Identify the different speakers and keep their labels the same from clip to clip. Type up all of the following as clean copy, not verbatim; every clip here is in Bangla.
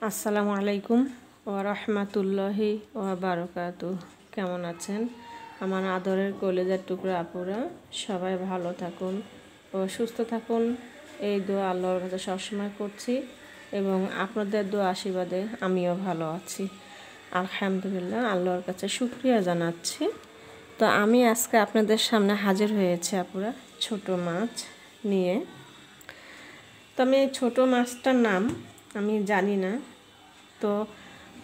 Speaker 1: আসসালামু আলাইকুম ওয়া রাহমাতুল্লাহি ওয়া বারাকাতুহু। কেমন আছেন আমার আদরের কলেজার টুকরা আপুরা? সবাই ভালো থাকুন ও সুস্থ থাকুন, এই দোয়া আল্লাহর কাছে সবসময় করছি এবং আপনাদের দোয়া আশীর্বাদে আমিও ভালো আছি। আলহামদুলিল্লাহ, আল্লাহর কাছে শুকরিয়া জানাচ্ছি। তো আমি আজকে আপনাদের সামনে হাজির হয়েছি আপুরা ছোট মাছ নিয়ে। তো আমি ছোট মাছটার নাম আমি জানি না, তো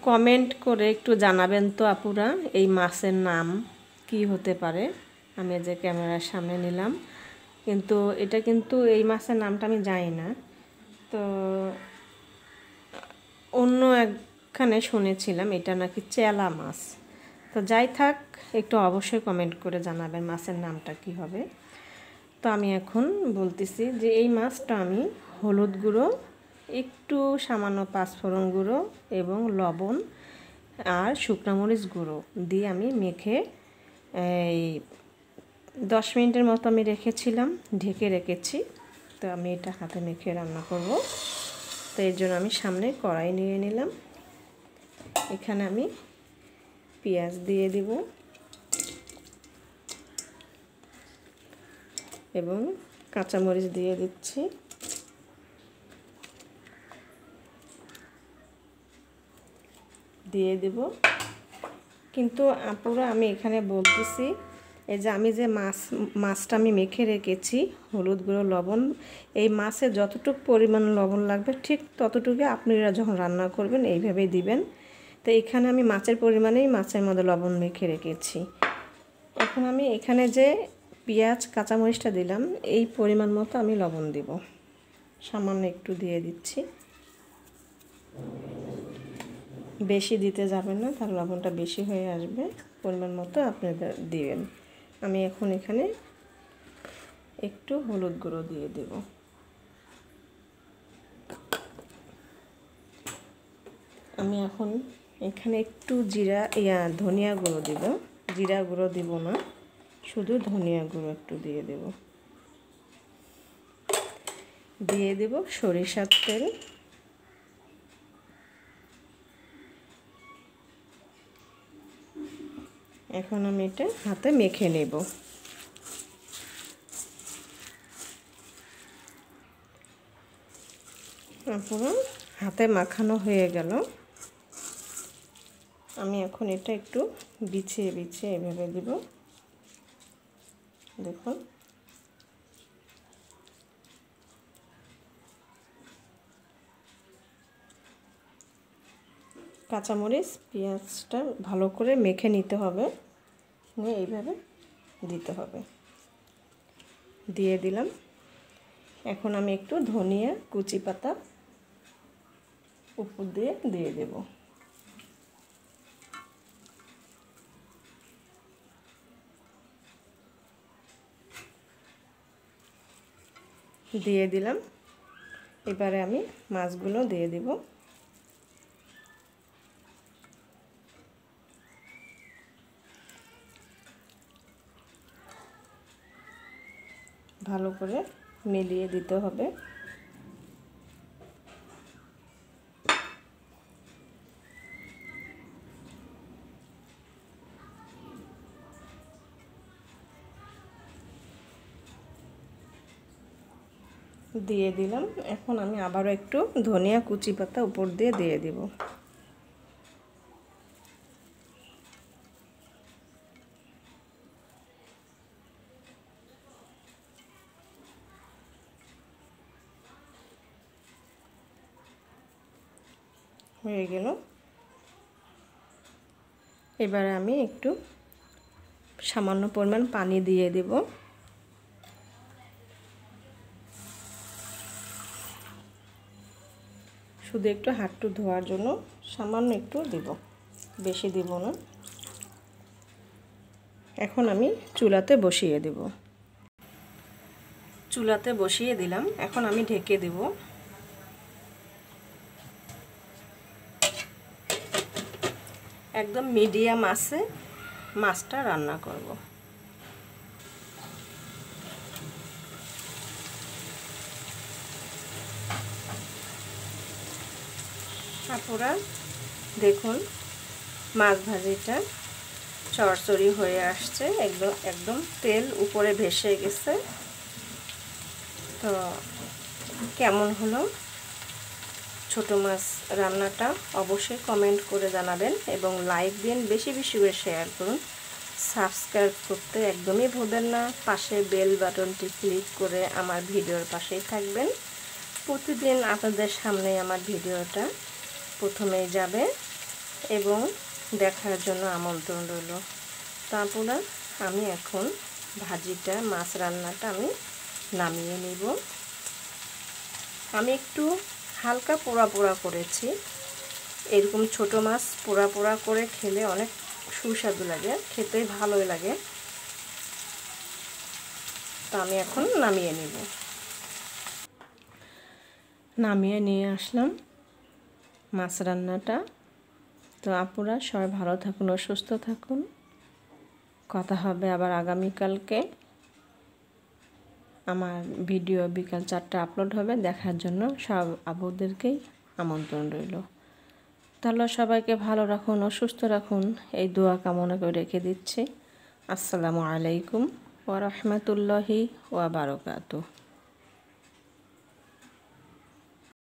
Speaker 1: কমেন্ট করে একটু জানাবেন তো আপুরা এই মাছের নাম কি হতে পারে। আমি যে ক্যামেরার সামনে নিলাম, কিন্তু এটা কিন্তু এই মাছের নামটা আমি জানি না। তো অন্য একখানে শুনেছিলাম এটা নাকি চেলা মাছ। তো যাই থাক, একটু অবশ্যই কমেন্ট করে জানাবেন মাছের নামটা কি হবে। তো আমি এখন বলতেছি যে এই মাছটা আমি হলুদ গুঁড়ো, একটু সামান্য পাঁচফোড়ন গুঁড়ো এবং লবণ আর শুকনো মরিচ গুঁড়ো দিয়ে আমি মেখে এই 10 মিনিটের মতো আমি রেখেছিলাম, ঢেকে রেখেছি। তো আমি এটা হাতে মেখে রান্না করব। তো এর জন্য আমি সামনে কড়াই নিয়ে নিলাম। এখানে আমি পেঁয়াজ দিয়ে দিব এবং কাঁচামরিচ দিয়ে দিচ্ছি। দিয়ে দেব, কিন্তু আপুরা আমি এখানে বলতেছি এই যে আমি যে মাছটা আমি মেখে রেখেছি হলুদ গুঁড়ো লবণ, এই মাছে যতটুকু পরিমাণ লবণ লাগবে ঠিক ততটুকু আপনারা যখন রান্না করবেন এইভাবেই দিবেন। তো এখানে আমি মাছের পরিমাণেই মাছের মধ্যে লবণ মেখে রেখেছি। এখন আমি এখানে যে পেঁয়াজ কাঁচামরিচটা দিলাম এই পরিমাণ মতো আমি লবণ দিব, সামান্য একটু দিয়ে দিচ্ছি। বেশি দিতে যাবেন না, তার লবণটা বেশি হয়ে আসবে, পরিমাণ মতো আপনারা দিবেন। আমি এখন এখানে একটু হলুদ গুঁড়ো দিয়ে দেব। আমি এখন এখানে একটু ধনিয়া গুঁড়ো দেব। জিরা গুঁড়ো দেব না, শুধু ধনিয়া গুঁড়ো একটু দিয়ে দেব। দিয়ে দেব সরিষার তেল। এখন আমি এটা হাতে মেখে নেব। পুরো হাতে মাখানো হয়ে গেল। আমি এখন এটা একটু বিছিয়ে বিছিয়ে এভাবে দিব। দেখুন, কাঁচামরিচ পেঁয়াজটা ভালো করে মেখে নিতে হবে, নিয়ে এইভাবে দিতে হবে। দিয়ে দিলাম। এখন আমি একটু ধনিয়া কুচি পাতা উপর দিয়ে দিয়ে দেব। দিয়ে দিলাম। এবারে আমি মাছগুলো দিয়ে দেব। ভালো করে মিলিয়ে দিতে হবে। দিয়ে দিলাম। এখন আমি আবারও একটু ধনিয়া কুচি পাতা উপর দিয়ে দিয়ে দেব। হয়ে গেল। এবারে আমি একটু সামান্য পরিমাণ পানি দিয়ে দেব। শুধু একটু হাঁটু ধোয়ার জন্য সামান্য একটু দেব, বেশি দেব না। এখন আমি চুলাতে বসিয়ে দেব। চুলাতে বসিয়ে দিলাম। এখন আমি ঢেকে দেব। একদম মিডিয়াম আঁচে মাছটা রান্না করব। আপুরা দেখুন মাছ ভাজিটা চড়চড়ি হয়ে আসছে, একদম তেল উপরে ভেসে গেছে। তো কেমন হলো ছোট মাছ রান্নাটা অবশ্যই কমেন্ট করে জানাবেন এবং লাইক দিন, বেশি বেশি করে শেয়ার করুন। সাবস্ক্রাইব করতে একদমই ভুলবেন না। পাশে বেল বাটনটি ক্লিক করে আমার ভিডিওর পাশেই থাকবেন। প্রতিদিন আপনাদের সামনে আমার ভিডিওটা প্রথমেই যাবে এবং দেখার জন্য আমন্ত্রণ রইল। তারপরে আমি এখন ভাজিটা, মাছ রান্নাটা আমি নামিয়ে নিব। আমি একটু হালকা পোড়া পোড়া করেছি। এরকম ছোট মাছ পোড়া পোড়া করে খেলে অনেক সুস্বাদু লাগে, খেতে ভালোই লাগে। তো আমি এখন নামিয়ে নিব। নামিয়ে নিয়ে আসলাম মাছ রান্নাটা। তো আপুরা সবাই ভালো থাকুন ও সুস্থ থাকুন। কথা হবে আবার আগামীকালকে। আমার ভিডিও বিকাল 4টা আপলোড হবে, দেখার জন্য সব আপুদেরকেই আমন্ত্রণ রইল। তাহলে সবাইকে ভালো রাখুন ও সুস্থ রাখুন, এই দোয়া কামনা করে রেখে দিচ্ছি। আসসালামু আলাইকুম ওয়া রাহমাতুল্লাহি ওয়া বারাকাতুহু।